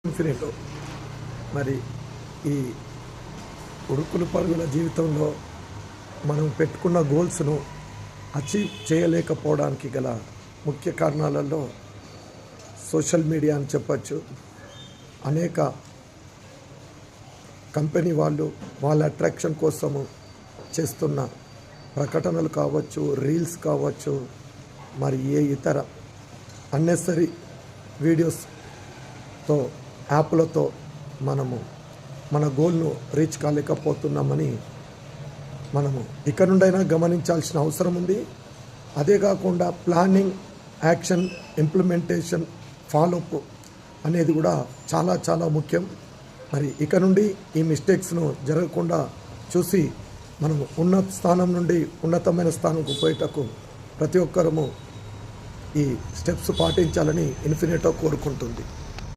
ఇన్ఫినిటో మరి ఈ ఉరుకులు పరుగుల జీవితంలో మనం పెట్టుకున్న గోల్స్ను అచీవ్ చేయలేకపోవడానికి గల ముఖ్య కారణాలలో సోషల్ మీడియా అని చెప్పచ్చు. అనేక కంపెనీ వాళ్ళు వాళ్ళ అట్రాక్షన్ కోసము చేస్తున్న ప్రకటనలు కావచ్చు, రీల్స్ కావచ్చు, మరి ఏ ఇతర అన్నెసరీ వీడియోస్తో యాప్లతో మనము మన గోల్ను రీచ్ కాలేకపోతున్నామని మనము ఇక నుండైనా గమనించాల్సిన అవసరం ఉంది. అదే కాకుండా ప్లానింగ్, యాక్షన్, ఇంప్లిమెంటేషన్, ఫాలోఅప్ అనేది కూడా చాలా చాలా ముఖ్యం. మరి ఇక నుండి ఈ మిస్టేక్స్ను జరగకుండా చూసి మనము ఉన్నత స్థానం నుండి ఉన్నతమైన స్థానంకు పోయేటకు ప్రతి ఒక్కరము ఈ స్టెప్స్ పాటించాలని ఇన్ఫినిటో కోరుకుంటుంది.